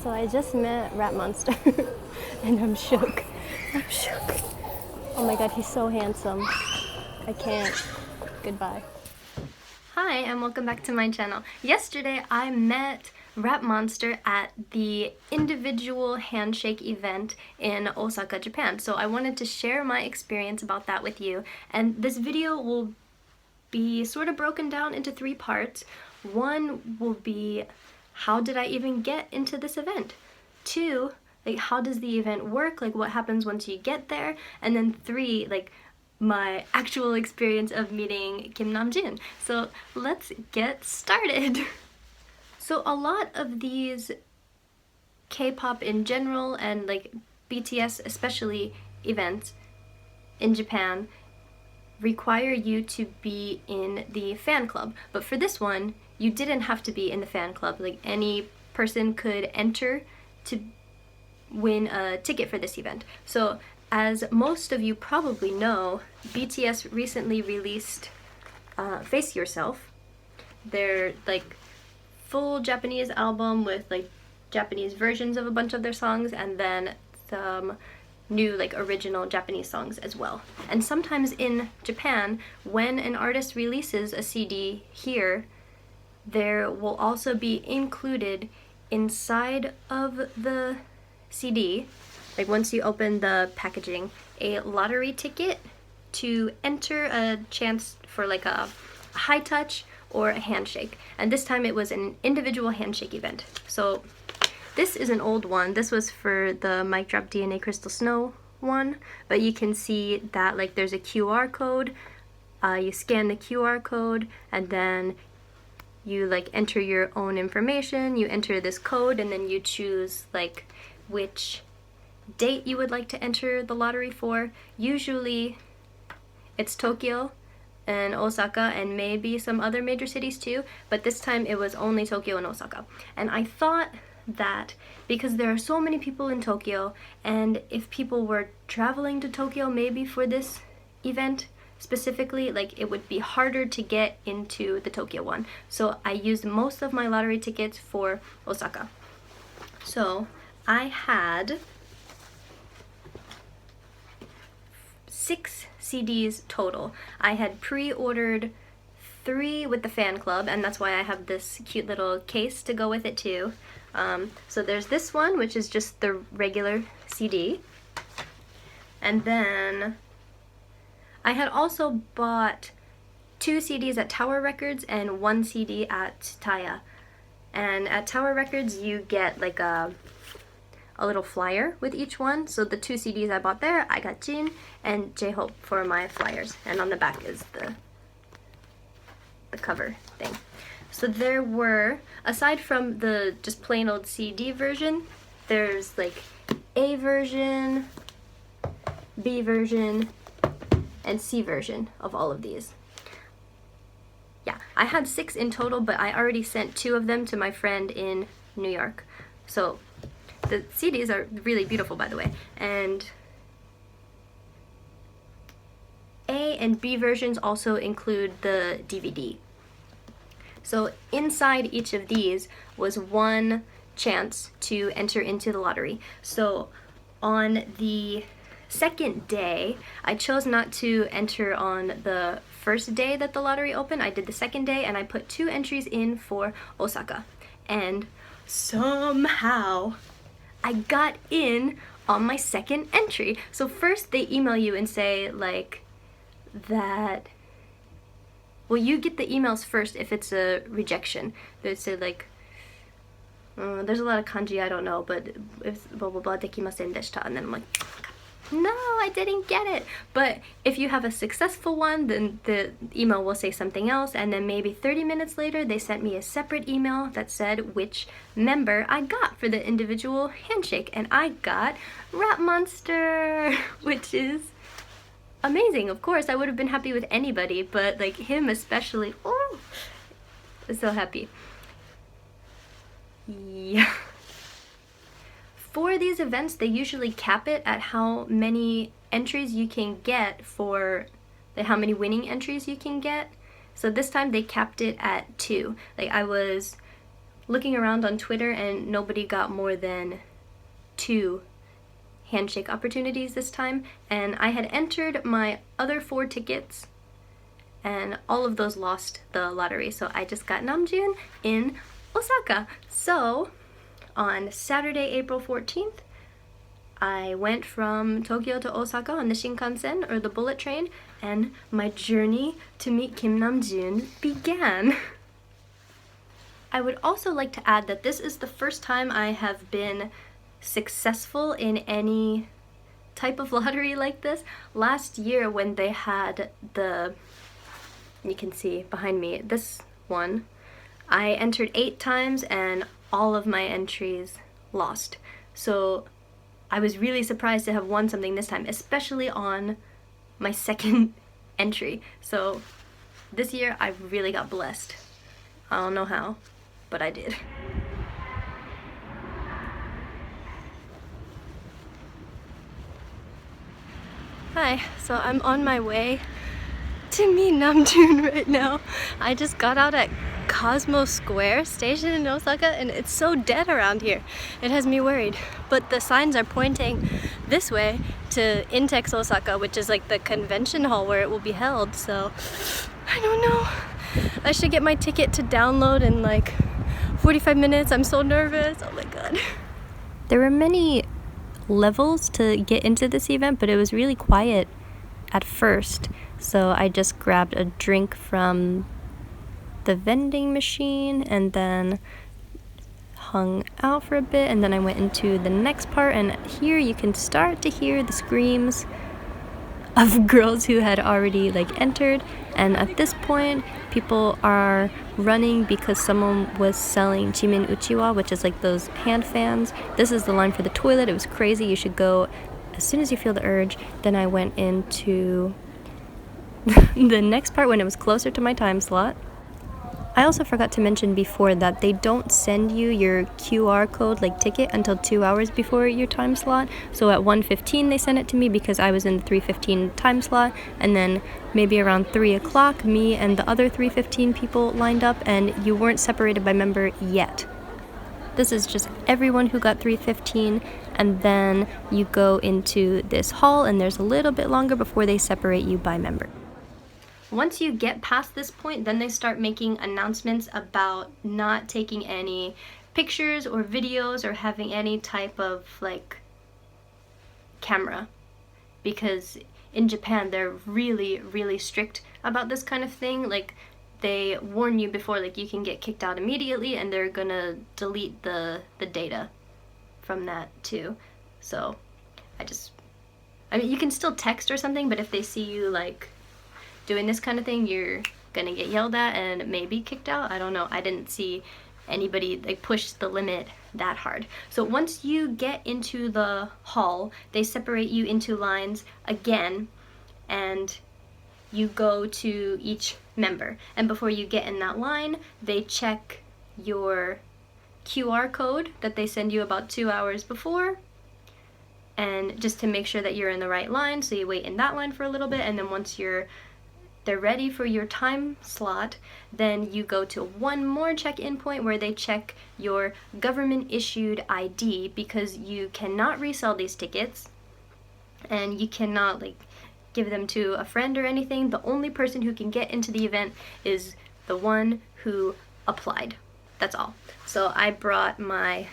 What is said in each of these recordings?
So I just met Rat Monster and I'm shook. I'm shook. Oh my god, he's so handsome. I can't. Goodbye. Hi and welcome back to my channel. Yesterday I met Rat Monster at the individual handshake event in Osaka, Japan. So I wanted to share my experience about that with you, and this video will be sort of broken down into 3 parts. One will be, how did I even get into this event? 2, like, how does the event work? Like, what happens once you get there? And then 3, like, my actual experience of meeting Kim Namjoon. So let's get started. So a lot of these K-pop in general and like BTS especially events in Japan require you to be in the fan club. But for this one, you didn't have to be in the fan club. Like, any person could enter to win a ticket for this event. So as most of you probably know, BTS recently released Face Yourself, their like full Japanese album with like Japanese versions of a bunch of their songs, and then some new like original Japanese songs as well. And sometimes in Japan, when an artist releases a CD here, there will also be included inside of the CD, like once you open the packaging, a lottery ticket to enter a chance for like a high touch or a handshake. And this time it was an individual handshake event. So this is an old one. This was for the Mic Drop DNA Crystal Snow one, but you can see that like there's a QR code. You scan the QR code and then you like enter your own information, you enter this code, and then you choose like which date you would like to enter the lottery for. Usually it's Tokyo and Osaka and maybe some other major cities too, but this time it was only Tokyo and Osaka. And I thought that because there are so many people in Tokyo, and if people were traveling to Tokyo maybe for this event specifically, like it would be harder to get into the Tokyo one. So I used most of my lottery tickets for Osaka. So I had 6 CDs total. I had pre-ordered 3 with the fan club, and that's why I have this cute little case to go with it too. So there's this one, which is just the regular CD. And then I had also bought 2 CDs at Tower Records and 1 CD at Taya. And at Tower Records you get like a little flyer with each one. So the 2 CDs I bought there, I got Jin and J-Hope for my flyers. And on the back is the cover thing. So there were, aside from the just plain old CD version, there's like A version, B version, and C version of all of these. Yeah, I had 6 in total, but I already sent 2 of them to my friend in New York. So the CDs are really beautiful, by the way, and A and B versions also include the DVD. So inside each of these was 1 chance to enter into the lottery. So on the second day, I chose not to enter on the first day that the lottery opened. I did the second day, and I put 2 entries in for Osaka. And somehow I got in on my second entry. So first they email you and say like that, well, you get the emails first if it's a rejection. They say like, there's a lot of kanji I don't know, but it's blah blah blah dekimasen deshita, and then I'm like, no, I didn't get it. But if you have a successful one, then the email will say something else, and then maybe 30 minutes later they sent me a separate email that said which member I got for the individual handshake, and I got Rat Monster, which is amazing. Of course, I would have been happy with anybody, but like him especially. Oh, I'm so happy. Yeah. For these events, they usually cap it at how many entries you can get for how many winning entries you can get. So this time they capped it at 2. Like I was looking around on Twitter and nobody got more than 2 handshake opportunities this time, and I had entered my other 4 tickets and all of those lost the lottery, so I just got Namjoon in Osaka. So on Saturday, April 14th, I went from Tokyo to Osaka on the Shinkansen, or the bullet train, and my journey to meet Kim Namjoon began. I would also like to add that this is the first time I have been successful in any type of lottery like this. Last year when they had the, you can see behind me, this one, I entered 8 times and all of my entries lost. So I was really surprised to have won something this time, especially on my second entry. So this year I really got blessed. I don't know how, but I did. Hi, so I'm on my way to meet Namjoon right now. I just got out at Cosmo Square station in Osaka and it's so dead around here. It has me worried. But the signs are pointing this way to Intex Osaka, which is like the convention hall where it will be held, so I don't know. I should get my ticket to download in like 45 minutes. I'm so nervous. Oh my god. There were many levels to get into this event, but it was really quiet at first, so I just grabbed a drink from the vending machine and then hung out for a bit, and then I went into the next part, and here you can start to hear the screams of girls who had already like entered, and at this point people are running because someone was selling Jimin Uchiwa, which is like those hand fans. This is the line for the toilet. It was crazy. You should go as soon as you feel the urge. Then I went into the next part when it was closer to my time slot. I also forgot to mention before that they don't send you your QR code, like ticket, until 2 hours before your time slot. So at 1:15 they sent it to me because I was in the 3:15 time slot, and then maybe around 3 o'clock me and the other 3:15 people lined up, and you weren't separated by member yet. This is just everyone who got 3:15, and then you go into this hall and there's a little bit longer before they separate you by member. Once you get past this point, then they start making announcements about not taking any pictures or videos or having any type of like camera, because in Japan they're really strict about this kind of thing. Like they warn you before, like you can get kicked out immediately and they're gonna delete the data from that too. So I mean you can still text or something, but if they see you like doing this kind of thing, you're gonna get yelled at and maybe kicked out. I don't know. I didn't see anybody like push the limit that hard. So once you get into the hall, they separate you into lines again, and you go to each member. And before you get in that line, they check your QR code that they send you about 2 hours before, and just to make sure that you're in the right line. So you wait in that line for a little bit, and then once they're ready for your time slot, then you go to one more check-in point where they check your government-issued ID, because you cannot resell these tickets and you cannot like give them to a friend or anything. The only person who can get into the event is the one who applied. That's all. So I brought my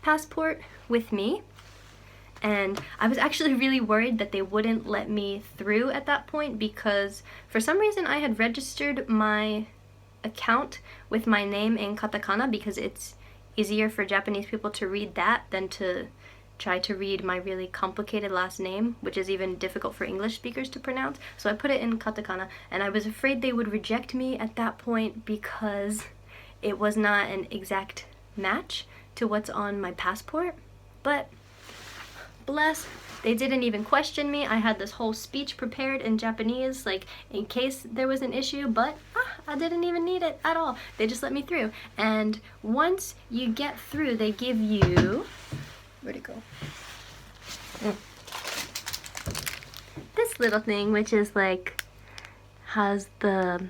passport with me, and I was actually really worried that they wouldn't let me through at that point, because for some reason I had registered my account with my name in katakana, because it's easier for Japanese people to read that than to try to read my really complicated last name, which is even difficult for English speakers to pronounce. So I put it in katakana, and I was afraid they would reject me at that point because it was not an exact match to what's on my passport. But bless, they didn't even question me. I had this whole speech prepared in Japanese, like in case there was an issue, but I didn't even need it at all. They just let me through. And once you get through, they give you, where'd it go? This little thing, which is like, has the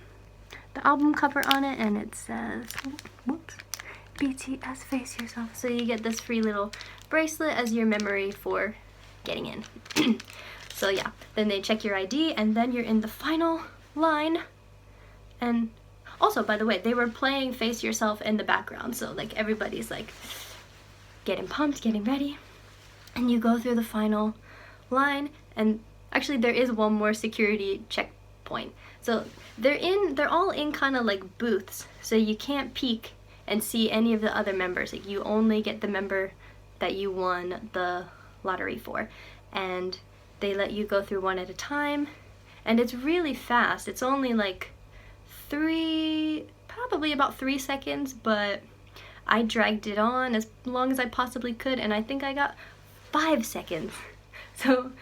album cover on it, and it says, whoops, BTS face yourself. So you get this free little bracelet as your memory for getting in. So yeah, then they check your ID and then you're in the final line. And also, by the way, they were playing Face Yourself in the background, so like everybody's like getting pumped, getting ready. And you go through the final line, and actually there is one more security checkpoint. So they're all in kind of like booths, so you can't peek and see any of the other members. Like you only get the member that you won the lottery for. And they let you go through one at a time, and it's really fast. It's only like probably about 3 seconds, but I dragged it on as long as I possibly could, and I think I got 5 seconds. So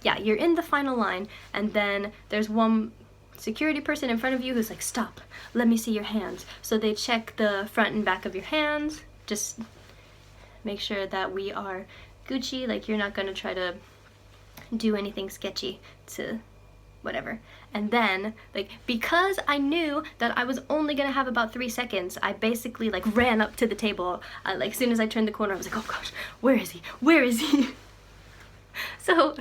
yeah, you're in the final line, and then there's one security person in front of you who's like, stop, let me see your hands. So they check the front and back of your hands, just make sure that we are Gucci, like you're not gonna try to do anything sketchy to whatever. And then, like, because I knew that I was only gonna have about 3 seconds, I basically like ran up to the table. Like as soon as I turned the corner, I was like, oh gosh, where is he? Where is he? So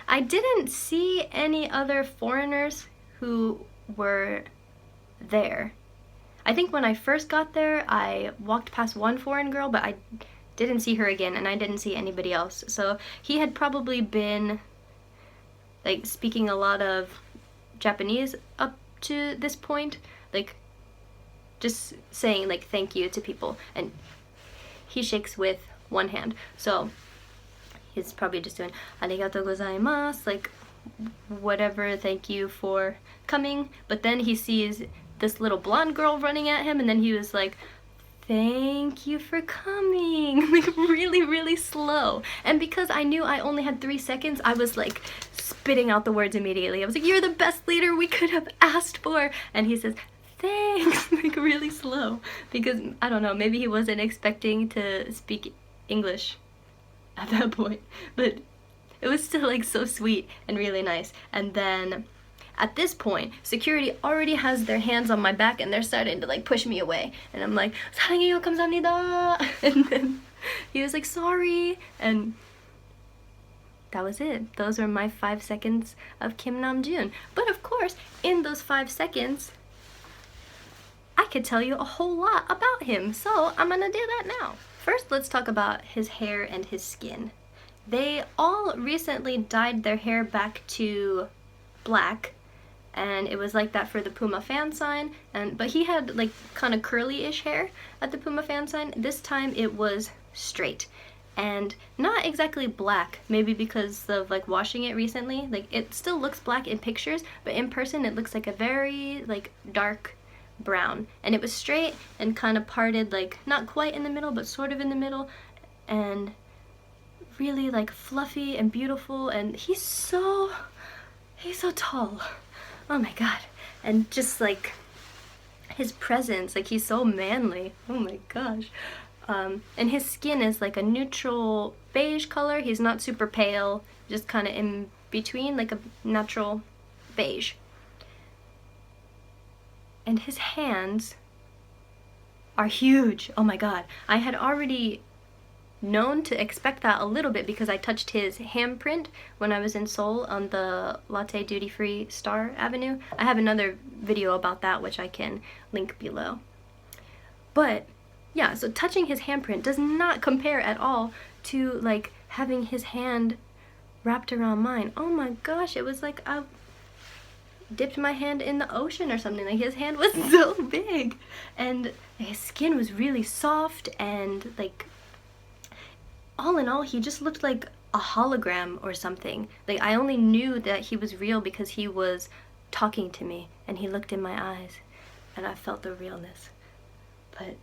I didn't see any other foreigners who were there. I think when I first got there, I walked past one foreign girl, but I didn't see her again, and I didn't see anybody else. So he had probably been like speaking a lot of Japanese up to this point, like just saying like thank you to people, and he shakes with one hand. So he's probably just doing arigatou gozaimasu, like whatever, thank you for coming. But then he sees this little blonde girl running at him, and then he was like, thank you for coming, like really, really slow. And because I knew I only had 3 seconds, I was like spitting out the words immediately. I was like, you're the best leader we could have asked for. And he says, thanks, like really slow, because I don't know, maybe he wasn't expecting to speak English at that point, but it was still like so sweet and really nice. And then at this point, security already has their hands on my back and they're starting to like push me away, and I'm like, 사랑해요, 감사합니다. And then he was like, sorry, and that was it. Those were my 5 seconds of Kim Namjoon. But of course, in those 5 seconds, I could tell you a whole lot about him, so I'm gonna do that now. First, let's talk about his hair and his skin. They all recently dyed their hair back to black, and it was like that for the Puma fan sign, but he had like kind of curly-ish hair at the Puma fan sign. This time it was straight and not exactly black, maybe because of like washing it recently. Like it still looks black in pictures, but in person it looks like a very like dark brown, and it was straight and kind of parted, like not quite in the middle but sort of in the middle, and really like fluffy and beautiful. And he's so tall, oh my god, and just like his presence, like he's so manly, oh my gosh. And his skin is like a neutral beige color. He's not super pale, just kind of in between, like a natural beige. And his hands are huge, oh my god. I had already known to expect that a little bit because I touched his handprint when I was in Seoul on the Latte Duty Free Star Avenue. I have another video about that which I can link below. But yeah, so touching his handprint does not compare at all to like having his hand wrapped around mine. Oh my gosh, it was like I dipped my hand in the ocean or something. Like his hand was so big, and his skin was really soft, and like all in all he just looked like a hologram or something. Like I only knew that he was real because he was talking to me and he looked in my eyes and I felt the realness. But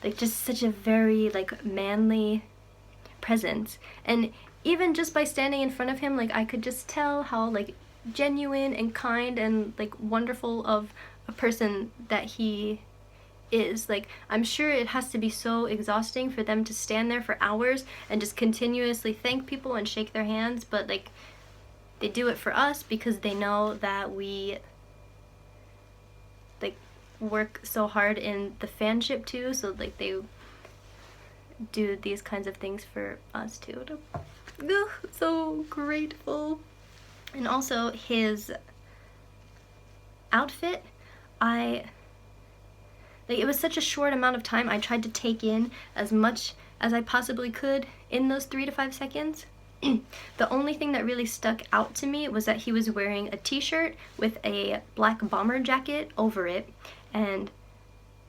like just such a very like manly presence, and even just by standing in front of him, like I could just tell how like genuine and kind and like wonderful of a person that he is. Like I'm sure it has to be so exhausting for them to stand there for hours and just continuously thank people and shake their hands, but like they do it for us because they know that we like work so hard in the fanship too, so like they do these kinds of things for us too. Ugh, so grateful. And also his outfit, it was such a short amount of time. I tried to take in as much as I possibly could in those 3 to 5 seconds. The only thing that really stuck out to me was that he was wearing a t-shirt with a black bomber jacket over it, and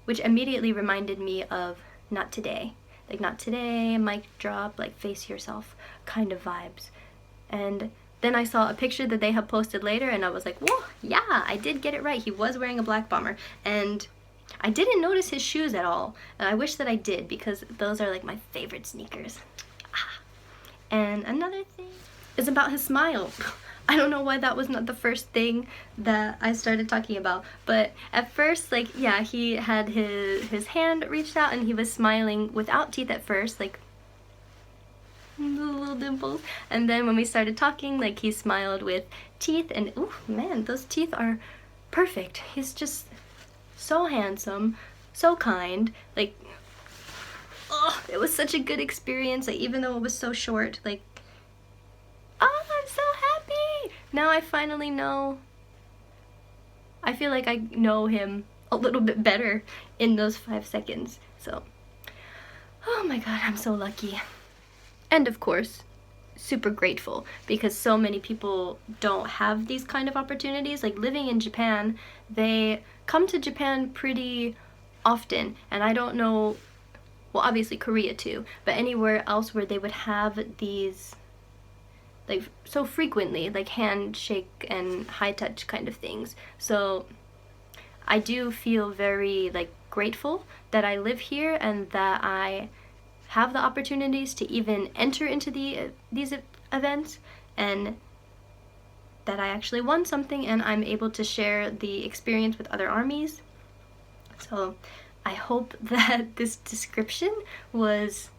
which immediately reminded me of Not Today. Like Not Today, mic drop, like face yourself kind of vibes. And then I saw a picture that they had posted later and I was like, whoa, yeah, I did get it right. He was wearing a black bomber. And I didn't notice his shoes at all. And I wish that I did, because those are like my favorite sneakers. And another thing is about his smile. I don't know why that was not the first thing that I started talking about, but at first, like, yeah, he had his hand reached out and he was smiling without teeth at first, like little dimples, and then when we started talking, like, he smiled with teeth, and oh man, those teeth are perfect. He's just so handsome, so kind, like, oh, it was such a good experience, like, even though it was so short, like, oh, I'm so happy! Now I finally know, I feel like I know him a little bit better in those 5 seconds, so, oh my god, I'm so lucky. And of course, super grateful, because so many people don't have these kind of opportunities. Like, living in Japan, they come to Japan pretty often, and I don't know, well, obviously Korea too, but anywhere else where they would have these, like, so frequently, like handshake and high touch kind of things. So I do feel very, like, grateful that I live here and that I have the opportunities to even enter into these events, and that I actually won something and I'm able to share the experience with other armies. So I hope that this description was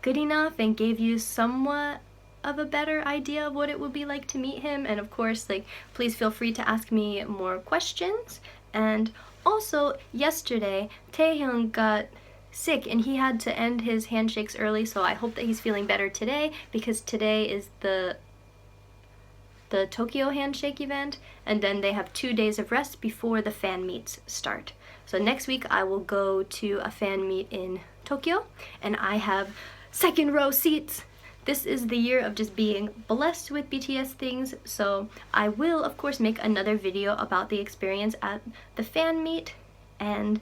good enough and gave you somewhat of a better idea of what it would be like to meet him. And of course, like, please feel free to ask me more questions. And also, yesterday, Taehyung got sick and he had to end his handshakes early, so I hope that he's feeling better today, because today is the Tokyo handshake event, and then they have 2 days of rest before the fan meets start. So next week I will go to a fan meet in Tokyo, and I have second row seats. This is the year of just being blessed with BTS things, so I will of course make another video about the experience at the fan meet, and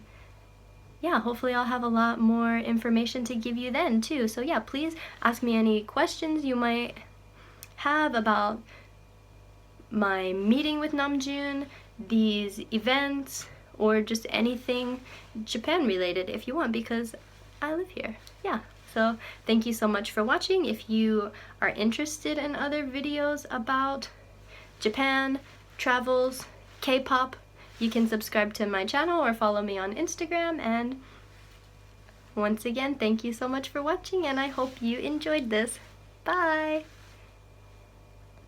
yeah, hopefully I'll have a lot more information to give you then too. So yeah, please ask me any questions you might have about my meeting with Namjoon, these events, or just anything Japan related if you want, because I live here. Yeah, so thank you so much for watching. If you are interested in other videos about Japan, travels, K-pop, you can subscribe to my channel or follow me on Instagram. And once again, thank you so much for watching, and I hope you enjoyed this. Bye!